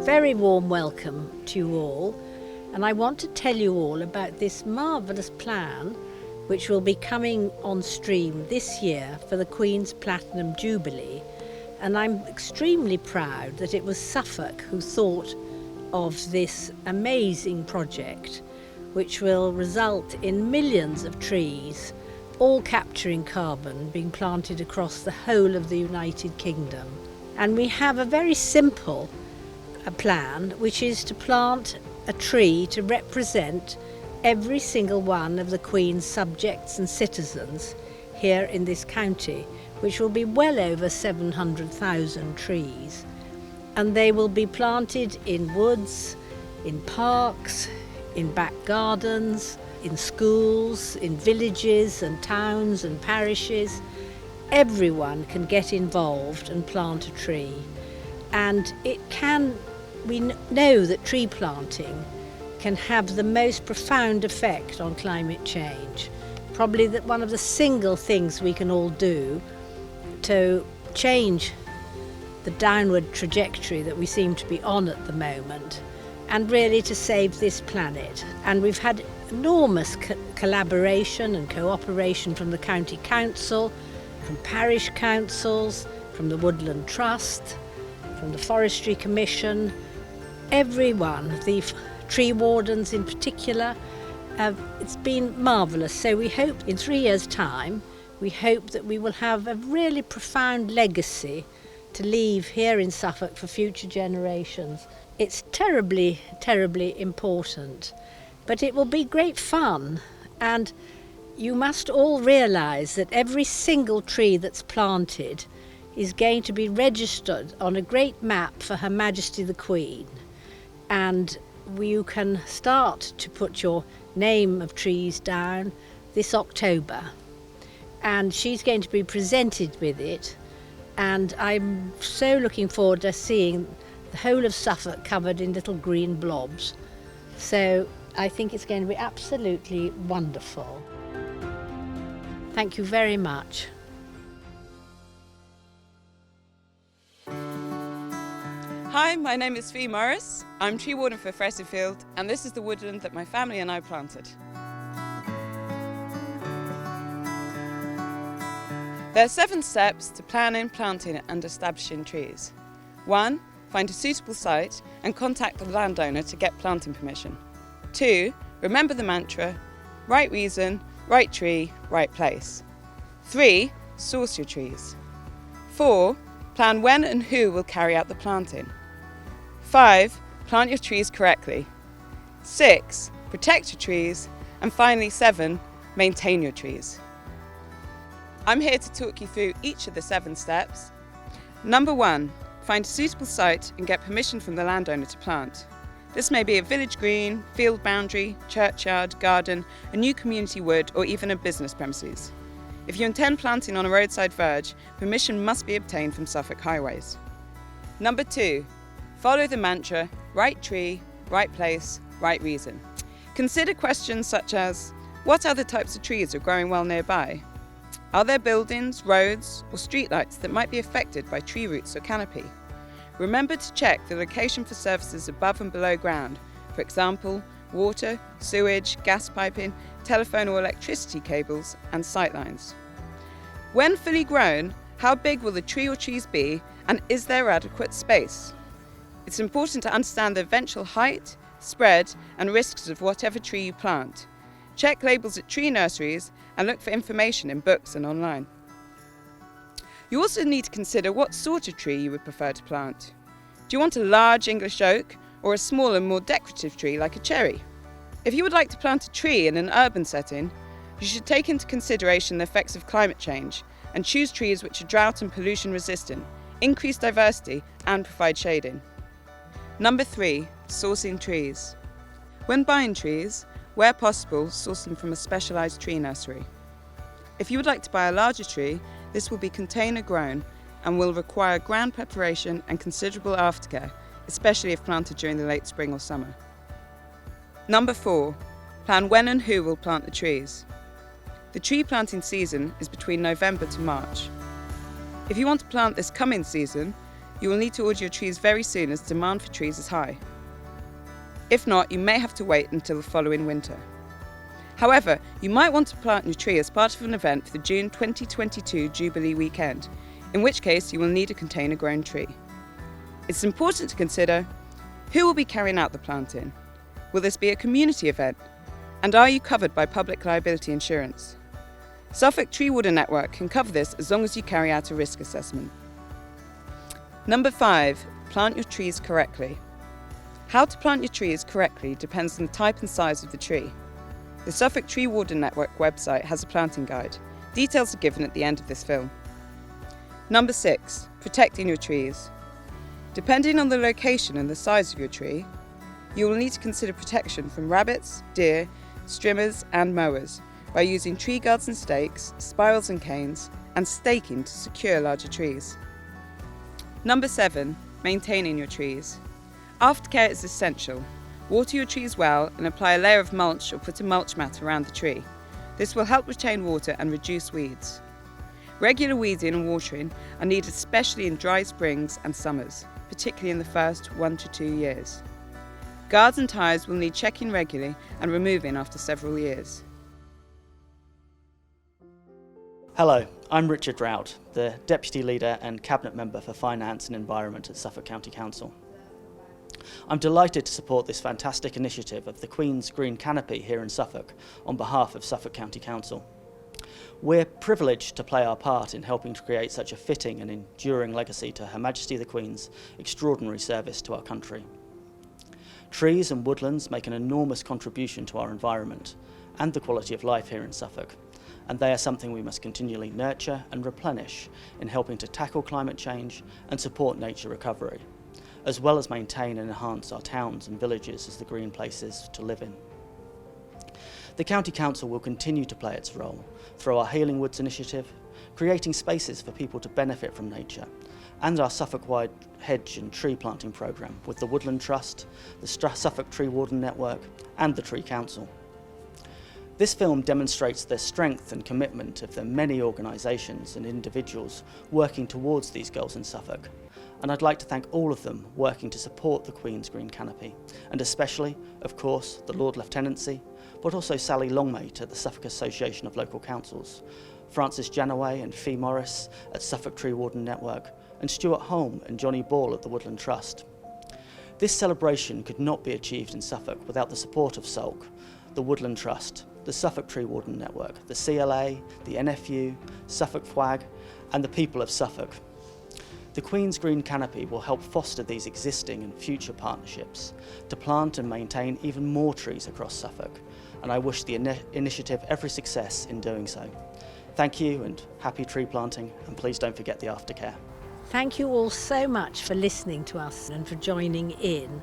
very warm welcome to you all, and I want to tell you all about this marvellous plan which will be coming on stream this year for the Queen's Platinum Jubilee. And I'm extremely proud that it was Suffolk who thought of this amazing project, which will result in millions of trees, all capturing carbon, being planted across the whole of the United Kingdom. And we have a very simple plan, which is to plant a tree to represent every single one of the Queen's subjects and citizens here in this county, which will be well over 700,000 trees. And they will be planted in woods, in parks, in back gardens, in schools, in villages and towns and parishes. Everyone can get involved and plant a tree. And we know that tree planting can have the most profound effect on climate change. Probably one of the single things we can all do to change the downward trajectory that we seem to be on at the moment, and really to save this planet. And we've had enormous collaboration and cooperation from the County Council, from parish councils, from the Woodland Trust, from the Forestry Commission, everyone, the tree wardens in particular. It's been marvellous. So we hope in 3 years' time, we hope that we will have a really profound legacy to leave here in Suffolk for future generations. It's terribly, terribly important, but it will be great fun, and you must all realise that every single tree that's planted is going to be registered on a great map for Her Majesty the Queen, and you can start to put your name of trees down this October, and she's going to be presented with it, and I'm so looking forward to seeing the whole of Suffolk covered in little green blobs. So I think it's going to be absolutely wonderful. Thank you very much. Hi, my name is Fee Morris. I'm tree warden for Fressyfield, and this is the woodland that my family and I planted. There are 7 steps to planning, planting and establishing trees. 1. Find a suitable site and contact the landowner to get planting permission. 2. Remember the mantra, right reason, right tree, right place. 3. Source your trees. 4. Plan when and who will carry out the planting. 5. Plant your trees correctly. 6. Protect your trees. And finally 7. Maintain your trees. I'm here to talk you through each of the 7 steps. Number 1. Find a suitable site and get permission from the landowner to plant. This may be a village green, field boundary, churchyard, garden, a new community wood, or even a business premises. If you intend planting on a roadside verge, permission must be obtained from Suffolk Highways. Number 2. Follow the mantra, right tree, right place, right reason. Consider questions such as, what other types of trees are growing well nearby? Are there buildings, roads, or streetlights that might be affected by tree roots or canopy? Remember to check the location for services above and below ground, for example, water, sewage, gas piping, telephone or electricity cables, and sightlines. When fully grown, how big will the tree or trees be, and is there adequate space? It's important to understand the eventual height, spread, and risks of whatever tree you plant. Check labels at tree nurseries and look for information in books and online. You also need to consider what sort of tree you would prefer to plant. Do you want a large English oak or a smaller, more decorative tree like a cherry? If you would like to plant a tree in an urban setting, you should take into consideration the effects of climate change and choose trees which are drought and pollution resistant, increase diversity and provide shading. Number 3, sourcing trees. When buying trees, where possible, source them from a specialised tree nursery. If you would like to buy a larger tree, this will be container grown and will require ground preparation and considerable aftercare, especially if planted during the late spring or summer. Number 4, plan when and who will plant the trees. The tree planting season is between November to March. If you want to plant this coming season, you will need to order your trees very soon as demand for trees is high. If not, you may have to wait until the following winter. However, you might want to plant your tree as part of an event for the June 2022 Jubilee weekend, in which case you will need a container-grown tree. It's important to consider who will be carrying out the planting. Will this be a community event? And are you covered by public liability insurance? Suffolk Tree Warden Network can cover this as long as you carry out a risk assessment. Number 5, plant your trees correctly. How to plant your trees correctly depends on the type and size of the tree. The Suffolk Tree Warden Network website has a planting guide. Details are given at the end of this film. Number 6, protecting your trees. Depending on the location and the size of your tree, you will need to consider protection from rabbits, deer, strimmers and mowers by using tree guards and stakes, spirals and canes, and staking to secure larger trees. Number 7, maintaining your trees. Aftercare is essential. Water your trees well and apply a layer of mulch or put a mulch mat around the tree. This will help retain water and reduce weeds. Regular weeding and watering are needed especially in dry springs and summers, particularly in the first 1 to 2 years. Guards and tyres will need checking regularly and removing after several years. Hello, I'm Richard Rout, the Deputy Leader and Cabinet Member for Finance and Environment at Suffolk County Council. I'm delighted to support this fantastic initiative of the Queen's Green Canopy here in Suffolk on behalf of Suffolk County Council. We're privileged to play our part in helping to create such a fitting and enduring legacy to Her Majesty the Queen's extraordinary service to our country. Trees and woodlands make an enormous contribution to our environment and the quality of life here in Suffolk, and they are something we must continually nurture and replenish in helping to tackle climate change and support nature recovery, as well as maintain and enhance our towns and villages as the green places to live in. The County Council will continue to play its role through our Healing Woods initiative, creating spaces for people to benefit from nature, and our Suffolk-wide hedge and tree planting programme with the Woodland Trust, the Suffolk Tree Warden Network and the Tree Council. This film demonstrates the strength and commitment of the many organisations and individuals working towards these goals in Suffolk, and I'd like to thank all of them working to support the Queen's Green Canopy, and especially, of course, the Lord Lieutenancy, but also Sally Longmate at the Suffolk Association of Local Councils, Frances Janaway and Fee Morris at Suffolk Tree Warden Network, and Stuart Holm and Johnny Ball at the Woodland Trust. This celebration could not be achieved in Suffolk without the support of SOLC, the Woodland Trust, the Suffolk Tree Warden Network, the CLA, the NFU, Suffolk FWAG and the people of Suffolk. The Queen's Green Canopy will help foster these existing and future partnerships to plant and maintain even more trees across Suffolk, and I wish the initiative every success in doing so. Thank you and happy tree planting, and please don't forget the aftercare. Thank you all so much for listening to us and for joining in.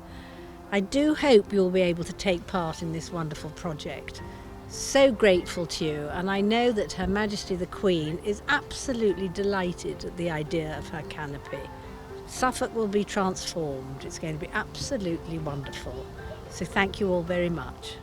I do hope you'll be able to take part in this wonderful project. So grateful to you, and I know that Her Majesty the Queen is absolutely delighted at the idea of her canopy. Suffolk will be transformed. It's going to be absolutely wonderful. So thank you all very much.